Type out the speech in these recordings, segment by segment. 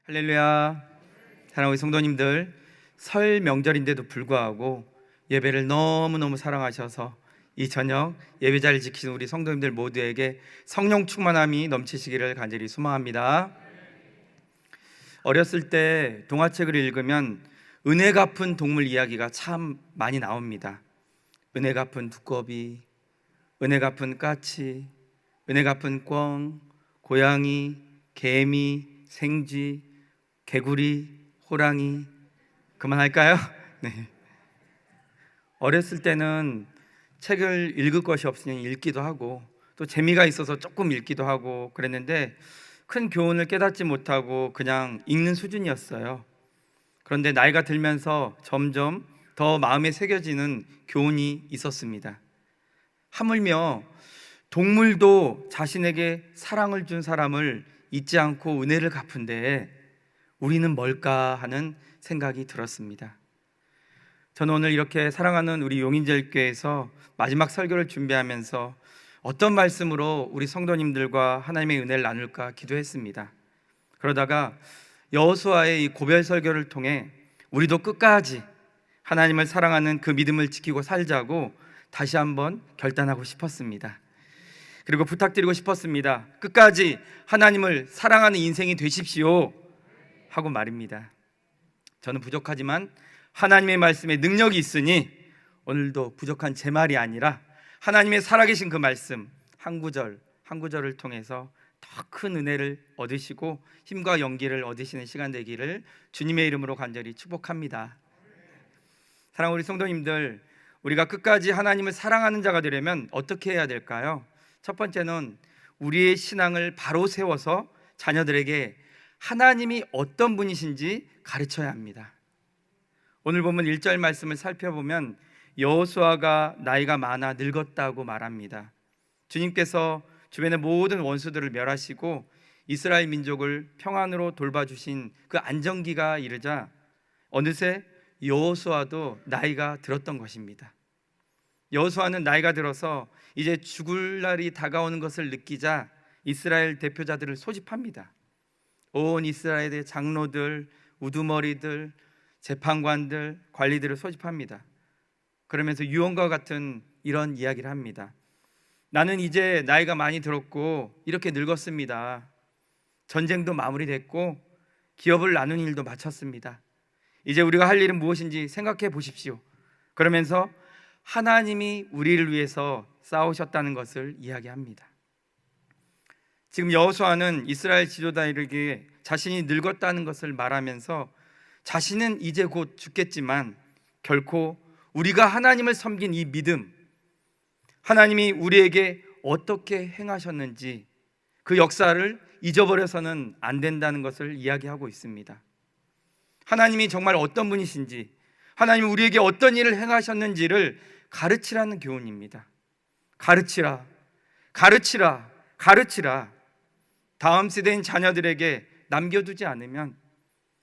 할렐루야. 사랑하는 우리 성도님들, 설 명절인데도 불구하고 예배를 너무너무 사랑하셔서 이 저녁 예배자를 지키는 우리 성도님들 모두에게 성령 충만함이 넘치시기를 간절히 소망합니다. 어렸을 때 동화책을 읽으면 은혜 갚은 동물 이야기가 참 많이 나옵니다. 은혜 갚은 두꺼비, 은혜 갚은 까치, 은혜 갚은 꿩, 고양이, 개미, 생쥐, 개구리, 호랑이. 그만할까요? 네. 어렸을 때는 책을 읽을 것이 없으니 읽기도 하고 또 재미가 있어서 조금 읽기도 하고 그랬는데 큰 교훈을 깨닫지 못하고 그냥 읽는 수준이었어요. 그런데 나이가 들면서 점점 더 마음에 새겨지는 교훈이 있었습니다. 하물며 동물도 자신에게 사랑을 준 사람을 잊지 않고 은혜를 갚은데 우리는 뭘까 하는 생각이 들었습니다. 저는 오늘 이렇게 사랑하는 우리 용인제일교회에서 마지막 설교를 준비하면서 어떤 말씀으로 우리 성도님들과 하나님의 은혜를 나눌까 기도했습니다. 그러다가 여호수아의 이 고별 설교를 통해 우리도 끝까지 하나님을 사랑하는 그 믿음을 지키고 살자고 다시 한번 결단하고 싶었습니다. 그리고 부탁드리고 싶었습니다. 끝까지 하나님을 사랑하는 인생이 되십시오 하고 말입니다. 저는 부족하지만 하나님의 말씀에 능력이 있으니 오늘도 부족한 제 말이 아니라 하나님의 살아계신 그 말씀 한 구절 한 구절을 통해서 더 큰 은혜를 얻으시고 힘과 용기를 얻으시는 시간 되기를 주님의 이름으로 간절히 축복합니다. 사랑하는 우리 성도님들, 우리가 끝까지 하나님을 사랑하는 자가 되려면 어떻게 해야 될까요? 첫 번째는 우리의 신앙을 바로 세워서 자녀들에게 하나님이 어떤 분이신지 가르쳐야 합니다. 오늘 보면 1절 말씀을 살펴보면 여호수아가 나이가 많아 늙었다고 말합니다. 주님께서 주변의 모든 원수들을 멸하시고 이스라엘 민족을 평안으로 돌봐주신 그 안정기가 이르자 어느새 여호수아도 나이가 들었던 것입니다. 여호수아는 나이가 들어서 이제 죽을 날이 다가오는 것을 느끼자 이스라엘 대표자들을 소집합니다. 온 이스라엘의 장로들, 우두머리들, 재판관들, 관리들을 소집합니다. 그러면서 유언과 같은 이런 이야기를 합니다. 나는 이제 나이가 많이 들었고 이렇게 늙었습니다. 전쟁도 마무리됐고 기업을 나눈 일도 마쳤습니다. 이제 우리가 할 일은 무엇인지 생각해 보십시오. 그러면서 하나님이 우리를 위해서 싸우셨다는 것을 이야기합니다. 지금 여호수아는 이스라엘 지도자에게 자신이 늙었다는 것을 말하면서 자신은 이제 곧 죽겠지만 결코 우리가 하나님을 섬긴 이 믿음, 하나님이 우리에게 어떻게 행하셨는지 그 역사를 잊어버려서는 안 된다는 것을 이야기하고 있습니다. 하나님이 정말 어떤 분이신지, 하나님이 우리에게 어떤 일을 행하셨는지를 가르치라는 교훈입니다. 가르치라, 가르치라, 가르치라. 다음 세대인 자녀들에게 남겨두지 않으면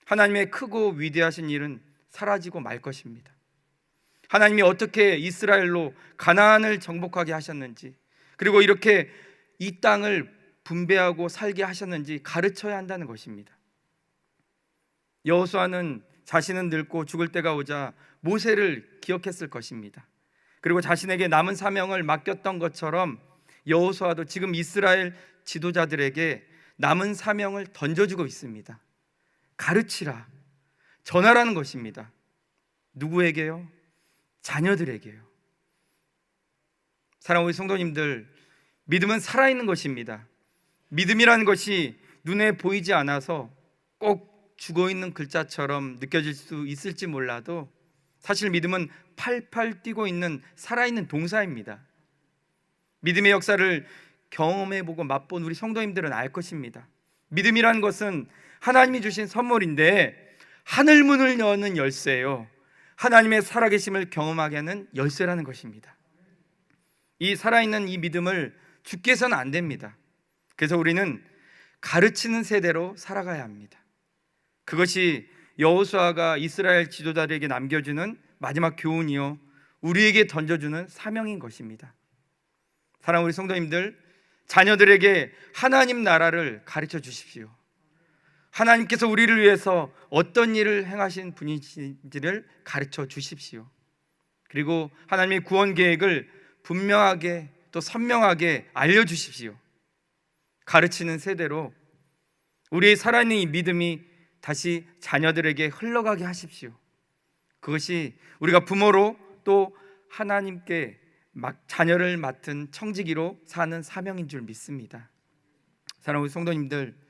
하나님의 크고 위대하신 일은 사라지고 말 것입니다. 하나님이 어떻게 이스라엘로 가나안을 정복하게 하셨는지, 그리고 이렇게 이 땅을 분배하고 살게 하셨는지 가르쳐야 한다는 것입니다. 여호수아는 자신은 늙고 죽을 때가 오자 모세를 기억했을 것입니다. 그리고 자신에게 남은 사명을 맡겼던 것처럼 여호수아도 지금 이스라엘 지도자들에게 남은 사명을 던져주고 있습니다. 가르치라, 전하라는 것입니다. 누구에게요? 자녀들에게요. 사랑하는 우리 성도님들, 믿음은 살아있는 것입니다. 믿음이라는 것이 눈에 보이지 않아서 꼭 죽어있는 글자처럼 느껴질 수 있을지 몰라도 사실 믿음은 팔팔 뛰고 있는 살아있는 동사입니다. 믿음의 역사를 경험해보고 맛본 우리 성도님들은 알 것입니다. 믿음이라는 것은 하나님이 주신 선물인데 하늘문을 여는 열쇠예요. 하나님의 살아계심을 경험하게 하는 열쇠라는 것입니다. 이 살아있는 이 믿음을 죽게 해서는 안 됩니다. 그래서 우리는 가르치는 세대로 살아가야 합니다. 그것이 여호수아가 이스라엘 지도자들에게 남겨주는 마지막 교훈이요, 우리에게 던져주는 사명인 것입니다. 사랑하는 우리 성도님들, 자녀들에게 하나님 나라를 가르쳐 주십시오. 하나님께서 우리를 위해서 어떤 일을 행하신 분이신지를 가르쳐 주십시오. 그리고 하나님의 구원 계획을 분명하게 또 선명하게 알려주십시오. 가르치는 세대로 우리의 살아있는 이 믿음이 다시 자녀들에게 흘러가게 하십시오. 그것이 우리가 부모로 또 하나님께 자녀를 맡은 청지기로 사는 사명인 줄 믿습니다. 사랑하는 성도님들,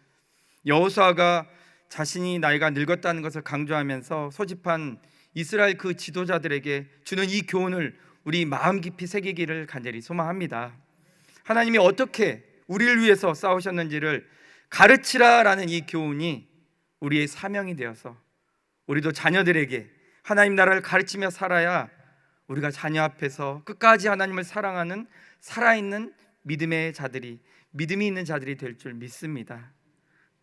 여호수아가 자신이 나이가 늙었다는 것을 강조하면서 소집한 이스라엘 그 지도자들에게 주는 이 교훈을 우리 마음 깊이 새기기를 간절히 소망합니다. 하나님이 어떻게 우리를 위해서 싸우셨는지를 가르치라라는 이 교훈이 우리의 사명이 되어서 우리도 자녀들에게 하나님 나라를 가르치며 살아야 우리가 자녀 앞에서 끝까지 하나님을 사랑하는 살아있는 믿음의 자들이, 믿음이 있는 자들이 될 줄 믿습니다.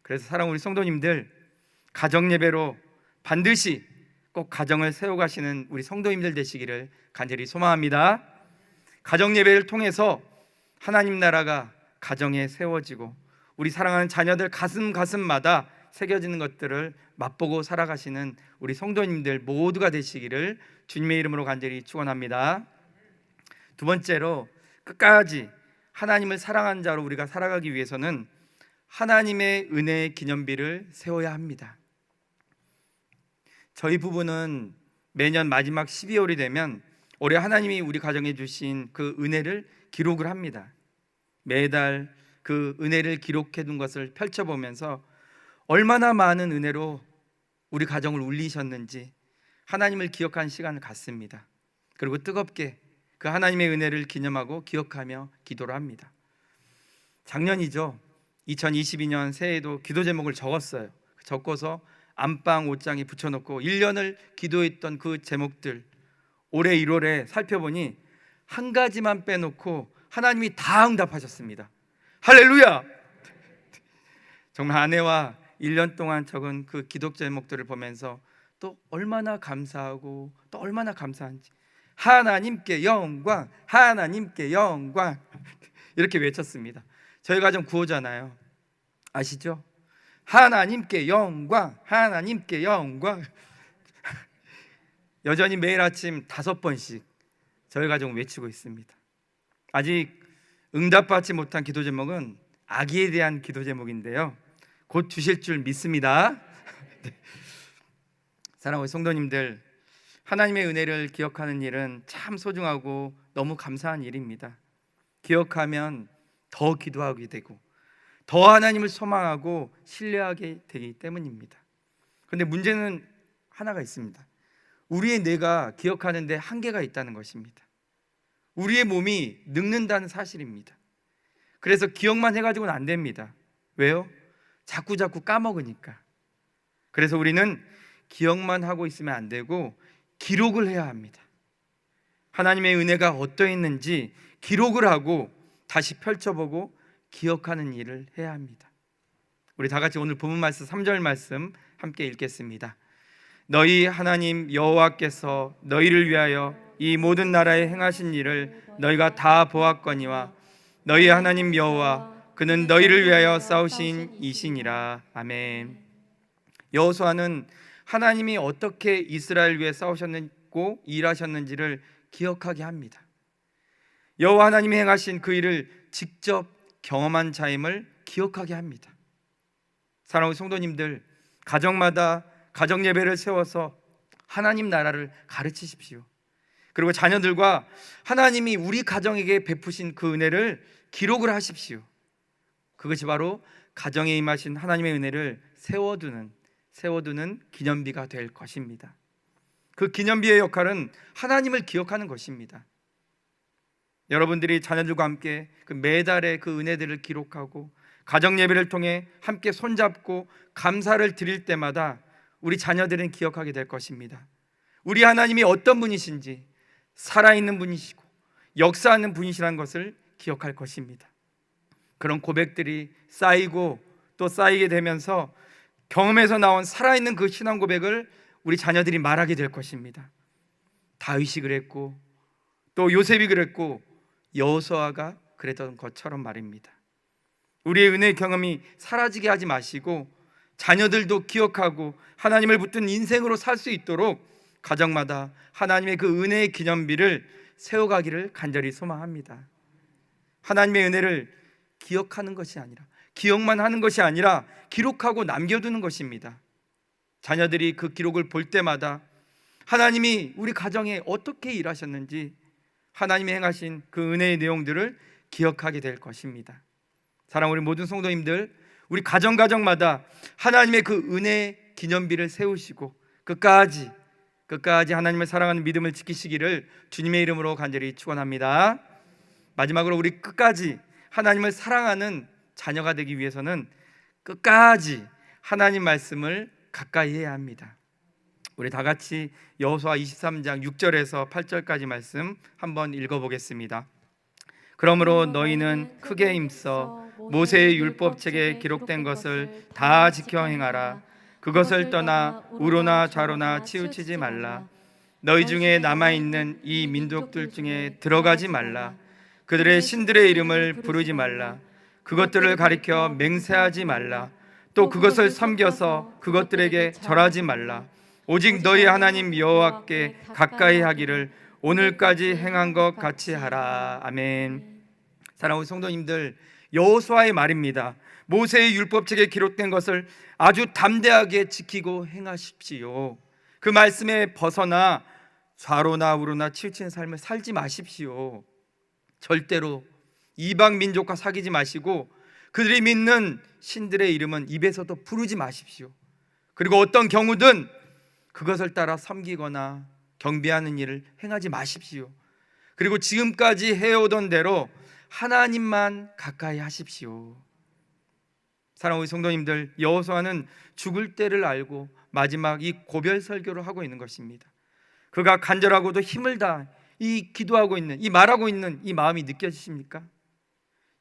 그래서 사랑하는 우리 성도님들, 가정 예배로 반드시 꼭 가정을 세워가시는 우리 성도님들 되시기를 간절히 소망합니다. 가정 예배를 통해서 하나님 나라가 가정에 세워지고 우리 사랑하는 자녀들 가슴마다 새겨지는 것들을 맛보고 살아가시는 우리 성도님들 모두가 되시기를 주님의 이름으로 간절히 축원합니다. 두 번째로, 끝까지 하나님을 사랑하는 자로 우리가 살아가기 위해서는 하나님의 은혜의 기념비를 세워야 합니다. 저희 부부는 매년 마지막 12월이 되면 올해 하나님이 우리 가정에 주신 그 은혜를 기록을 합니다. 매달 그 은혜를 기록해 둔 것을 펼쳐보면서 얼마나 많은 은혜로 우리 가정을 울리셨는지 하나님을 기억하는 시간을 갖습니다. 그리고 뜨겁게 그 하나님의 은혜를 기념하고 기억하며 기도를 합니다. 작년이죠. 2022년 새해에도 기도 제목을 적었어요. 적고서 안방 옷장에 붙여놓고 1년을 기도했던 그 제목들, 올해 1월에 살펴보니 한 가지만 빼놓고 하나님이 다 응답하셨습니다. 할렐루야! 정말 아내와 1년 동안 적은 그 기도 제목들을 보면서 또 얼마나 감사하고 또 얼마나 감사한지, 하나님께 영광, 하나님께 영광 이렇게 외쳤습니다. 저희 가정 구호잖아요. 아시죠? 하나님께 영광, 하나님께 영광. 여전히 매일 아침 5번씩 저희 가정은 외치고 있습니다. 아직 응답받지 못한 기도 제목은 아기에 대한 기도 제목인데요, 곧 주실 줄 믿습니다. 네. 사랑하는 성도님들, 하나님의 은혜를 기억하는 일은 참 소중하고 너무 감사한 일입니다. 기억하면 더 기도하게 되고 더 하나님을 소망하고 신뢰하게 되기 때문입니다. 그런데 문제는 하나가 있습니다. 우리의 뇌가 기억하는데 한계가 있다는 것입니다. 우리의 몸이 늙는다는 사실입니다. 그래서 기억만 해가지고는 안 됩니다. 왜요? 자꾸 까먹으니까. 그래서 우리는 기억만 하고 있으면 안 되고 기록을 해야 합니다. 하나님의 은혜가 어떠했는지 기록을 하고 다시 펼쳐보고 기억하는 일을 해야 합니다. 우리 다 같이 오늘 본문 말씀 3절 말씀 함께 읽겠습니다. 너희 하나님 여호와께서 너희를 위하여 이 모든 나라에 행하신 일을 너희가 다 보았거니와 너희 하나님 여호와 그는 너희를 위하여 싸우신 이시니라. 아멘. 여호수아는 하나님이 어떻게 이스라엘 위해 싸우셨고 일하셨는지를 기억하게 합니다. 여호와 하나님이 행하신 그 일을 직접 경험한 자임을 기억하게 합니다. 사랑하는 성도님들, 가정마다 가정 예배를 세워서 하나님 나라를 가르치십시오. 그리고 자녀들과 하나님이 우리 가정에게 베푸신 그 은혜를 기록을 하십시오. 그것이 바로 가정에 임하신 하나님의 은혜를 세워두는 기념비가 될 것입니다. 그 기념비의 역할은 하나님을 기억하는 것입니다. 여러분들이 자녀들과 함께 그 매달의 그 은혜들을 기록하고 가정 예배를 통해 함께 손잡고 감사를 드릴 때마다 우리 자녀들은 기억하게 될 것입니다. 우리 하나님이 어떤 분이신지, 살아있는 분이시고 역사하는 분이시라는 것을 기억할 것입니다. 그런 고백들이 쌓이고 또 쌓이게 되면서 경험에서 나온 살아있는 그 신앙 고백을 우리 자녀들이 말하게 될 것입니다. 다윗이 그랬고 또 요셉이 그랬고 여호수아가 그랬던 것처럼 말입니다. 우리의 은혜의 경험이 사라지게 하지 마시고 자녀들도 기억하고 하나님을 붙든 인생으로 살 수 있도록 가정마다 하나님의 그 은혜의 기념비를 세워가기를 간절히 소망합니다. 하나님의 은혜를 기억하는 것이 아니라, 기억만 하는 것이 아니라 기록하고 남겨두는 것입니다. 자녀들이 그 기록을 볼 때마다 하나님이 우리 가정에 어떻게 일하셨는지, 하나님이 행하신 그 은혜의 내용들을 기억하게 될 것입니다. 사랑하는 우리 모든 성도님들, 우리 가정마다 하나님의 그 은혜 기념비를 세우시고 끝까지 하나님을 사랑하는 믿음을 지키시기를 주님의 이름으로 간절히 축원합니다. 마지막으로 우리 끝까지 하나님을 사랑하는 자녀가 되기 위해서는 끝까지 하나님 말씀을 가까이 해야 합니다. 우리 다 같이 여호수아 23장 6절에서 8절까지 말씀 한번 읽어보겠습니다. 그러므로 너희는 크게 힘써 모세의 율법책에 기록된 것을 다 지켜 행하라. 그것을 떠나 우로나 좌로나 치우치지 말라. 너희 중에 남아있는 이 민족들 중에 들어가지 말라. 그들의 신들의 이름을 부르지 말라. 그것들을 가리켜 맹세하지 말라. 또 그것을 섬겨서 그것들에게 절하지 말라. 오직 너희 하나님 여호와께 가까이 하기를 오늘까지 행한 것 같이 하라. 아멘. 사랑하는 성도님들, 여호수아의 말입니다. 모세의 율법책에 기록된 것을 아주 담대하게 지키고 행하십시오. 그 말씀에 벗어나 좌로나 우로나 치우치는 삶을 살지 마십시오. 절대로 이방 민족과 사귀지 마시고 그들이 믿는 신들의 이름은 입에서도 부르지 마십시오. 그리고 어떤 경우든 그것을 따라 섬기거나 경배하는 일을 행하지 마십시오. 그리고 지금까지 해오던 대로 하나님만 가까이 하십시오. 사랑하는 성도님들, 여호수아는 죽을 때를 알고 마지막 이 고별 설교를 하고 있는 것입니다. 그가 간절하고도 힘을 다해 이 기도하고 있는, 이 말하고 있는 이 마음이 느껴지십니까?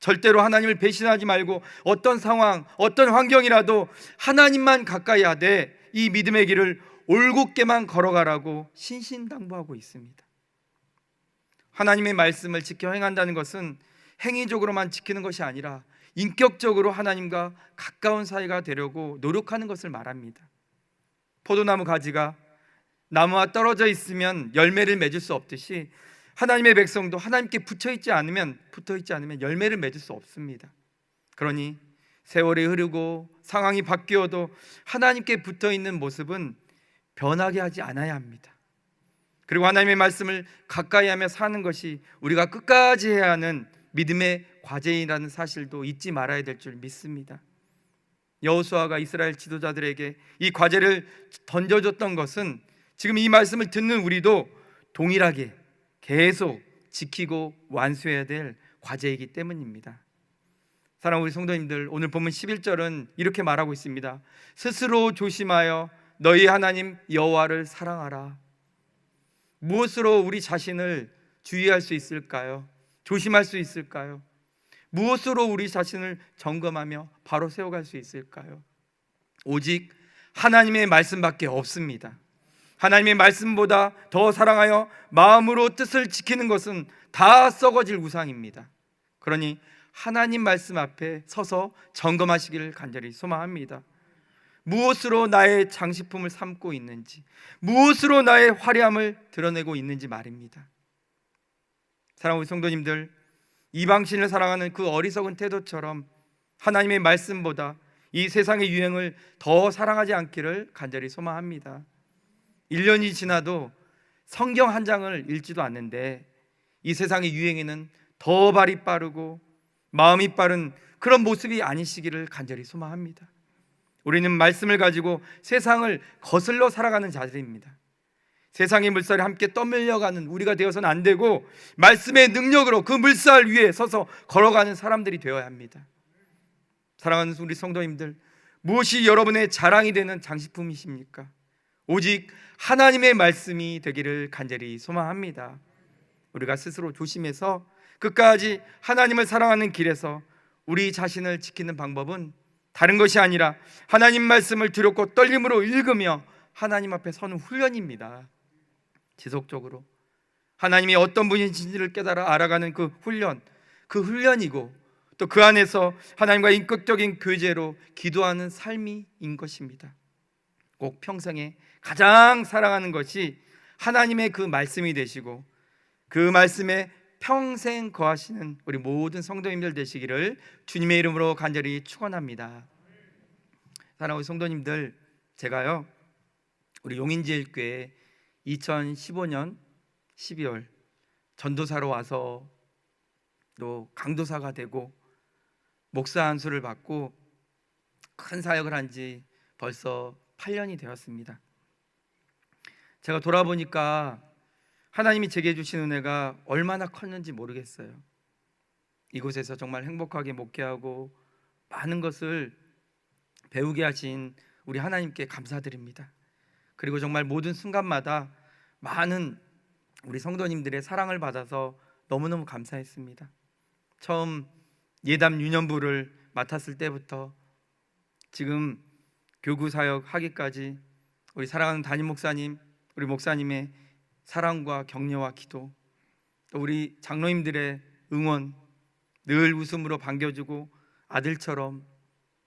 절대로 하나님을 배신하지 말고 어떤 상황, 어떤 환경이라도 하나님만 가까이 하되 이 믿음의 길을 올곧게만 걸어가라고 신신당부하고 있습니다. 하나님의 말씀을 지켜 행한다는 것은 행위적으로만 지키는 것이 아니라 인격적으로 하나님과 가까운 사이가 되려고 노력하는 것을 말합니다. 포도나무 가지가 나무와 떨어져 있으면 열매를 맺을 수 없듯이 하나님의 백성도 하나님께 붙어 있지 않으면 열매를 맺을 수 없습니다. 그러니 세월이 흐르고 상황이 바뀌어도 하나님께 붙어 있는 모습은 변하게 하지 않아야 합니다. 그리고 하나님의 말씀을 가까이 하며 사는 것이 우리가 끝까지 해야 하는 믿음의 과제이라는 사실도 잊지 말아야 될 줄 믿습니다. 여호수아가 이스라엘 지도자들에게 이 과제를 던져줬던 것은 지금 이 말씀을 듣는 우리도 동일하게 계속 지키고 완수해야 될 과제이기 때문입니다. 사랑하는 우리 성도님들, 오늘 본문 11절은 이렇게 말하고 있습니다. 스스로 조심하여 너희 하나님 여호와를 사랑하라. 무엇으로 우리 자신을 주의할 수 있을까요? 조심할 수 있을까요? 무엇으로 우리 자신을 점검하며 바로 세워갈 수 있을까요? 오직 하나님의 말씀밖에 없습니다. 하나님의 말씀보다 더 사랑하여 마음으로 뜻을 지키는 것은 다 썩어질 우상입니다. 그러니 하나님 말씀 앞에 서서 점검하시기를 간절히 소망합니다. 무엇으로 나의 장식품을 삼고 있는지, 무엇으로 나의 화려함을 드러내고 있는지 말입니다. 사랑하는 성도님들, 이방신을 사랑하는 그 어리석은 태도처럼 하나님의 말씀보다 이 세상의 유행을 더 사랑하지 않기를 간절히 소망합니다. 1년이 지나도 성경 한 장을 읽지도 않는데 이 세상의 유행에는 더 발이 빠르고 마음이 빠른 그런 모습이 아니시기를 간절히 소망합니다. 우리는 말씀을 가지고 세상을 거슬러 살아가는 자들입니다. 세상의 물살에 함께 떠밀려가는 우리가 되어서는 안 되고 말씀의 능력으로 그 물살 위에 서서 걸어가는 사람들이 되어야 합니다. 사랑하는 우리 성도님들, 무엇이 여러분의 자랑이 되는 장식품이십니까? 오직 하나님의 말씀이 되기를 간절히 소망합니다. 우리가 스스로 조심해서 끝까지 하나님을 사랑하는 길에서 우리 자신을 지키는 방법은 다른 것이 아니라 하나님 말씀을 두렵고 떨림으로 읽으며 하나님 앞에 서는 훈련입니다. 지속적으로 하나님이 어떤 분이신지를 깨달아 알아가는 그 훈련이고, 또 그 안에서 하나님과 인격적인 교제로 기도하는 삶인 것입니다. 꼭 평생에 가장 사랑하는 것이 하나님의 그 말씀이 되시고 그 말씀에 평생 거하시는 우리 모든 성도님들 되시기를 주님의 이름으로 간절히 축원합니다. 사랑하는 성도님들, 제가요 우리 용인제일교회 2015년 12월 전도사로 와서 또 강도사가 되고 목사 안수를 받고 큰 사역을 한 지 벌써 8년이 되었습니다. 제가 돌아보니까 하나님이 제게 주신 은혜가 얼마나 컸는지 모르겠어요. 이곳에서 정말 행복하게 목회하고 많은 것을 배우게 하신 우리 하나님께 감사드립니다. 그리고 정말 모든 순간마다 많은 우리 성도님들의 사랑을 받아서 너무너무 감사했습니다. 처음 예담 유년부를 맡았을 때부터 지금 교구 사역 하기까지 우리 사랑하는 담임 목사님, 우리 목사님의 사랑과 격려와 기도, 또 우리 장로님들의 응원, 늘 웃음으로 반겨주고 아들처럼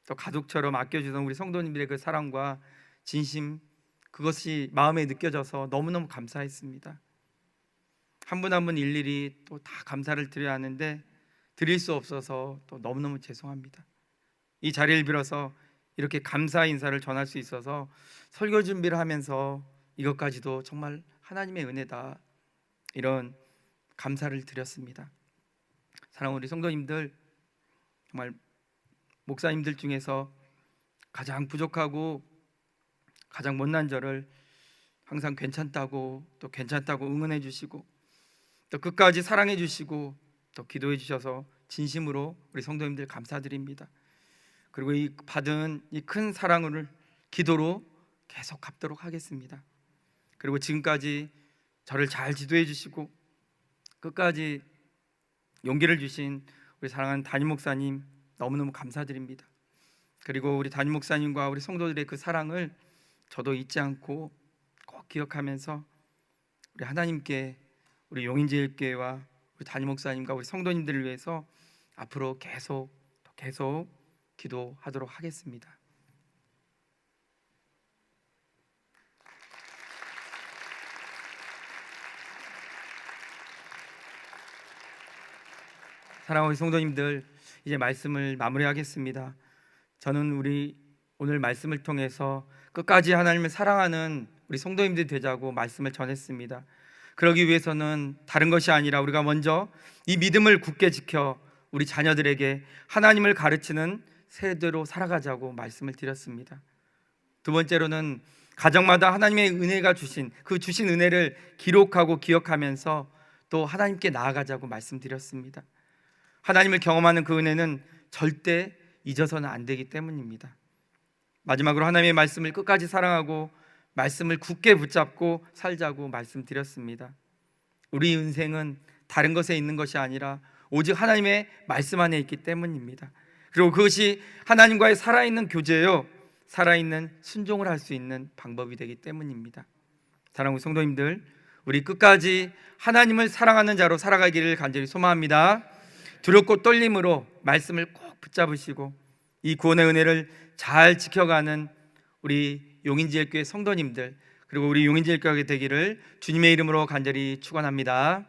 또 가족처럼 아껴주던 우리 성도님들의 그 사랑과 진심, 그것이 마음에 느껴져서 너무너무 감사했습니다. 한 분 한 분 일일이 또 다 감사를 드려야 하는데 드릴 수 없어서 또 너무너무 죄송합니다. 이 자리를 빌어서 이렇게 감사 인사를 전할 수 있어서 설교 준비를 하면서 이것까지도 정말 하나님의 은혜다, 이런 감사를 드렸습니다. 사랑하는 우리 성도님들, 정말 목사님들 중에서 가장 부족하고 가장 못난 저를 항상 괜찮다고 또 괜찮다고 응원해 주시고 또 끝까지 사랑해 주시고 또 기도해 주셔서 진심으로 우리 성도님들 감사드립니다. 그리고 이 받은 이 큰 사랑을 기도로 계속 갚도록 하겠습니다. 그리고 지금까지 저를 잘 지도해 주시고 끝까지 용기를 주신 우리 사랑하는 담임 목사님 너무너무 감사드립니다. 그리고 우리 담임 목사님과 우리 성도들의 그 사랑을 저도 잊지 않고 꼭 기억하면서 우리 하나님께 우리 용인제일교회와 우리 담임 목사님과 우리 성도님들을 위해서 앞으로 계속 기도하도록 하겠습니다. 사랑하는 우리 성도님들, 이제 말씀을 마무리하겠습니다. 저는 우리 오늘 말씀을 통해서 끝까지 하나님을 사랑하는 우리 성도님들이 되자고 말씀을 전했습니다. 그러기 위해서는 다른 것이 아니라 우리가 먼저 이 믿음을 굳게 지켜 우리 자녀들에게 하나님을 가르치는 세대로 살아가자고 말씀을 드렸습니다. 두 번째로는 가정마다 하나님의 은혜가 주신 은혜를 기록하고 기억하면서 또 하나님께 나아가자고 말씀드렸습니다. 하나님을 경험하는 그 은혜는 절대 잊어서는 안 되기 때문입니다. 마지막으로 하나님의 말씀을 끝까지 사랑하고 말씀을 굳게 붙잡고 살자고 말씀드렸습니다. 우리 인생은 다른 것에 있는 것이 아니라 오직 하나님의 말씀 안에 있기 때문입니다. 그리고 그것이 하나님과의 살아있는 교제요, 살아있는 순종을 할 수 있는 방법이 되기 때문입니다. 사랑하는 성도님들, 우리 끝까지 하나님을 사랑하는 자로 살아가기를 간절히 소망합니다. 두렵고 떨림으로 말씀을 꼭 붙잡으시고 이 구원의 은혜를 잘 지켜가는 우리 용인제일교회 성도님들, 그리고 우리 용인제일교회 되기를 주님의 이름으로 간절히 축원합니다.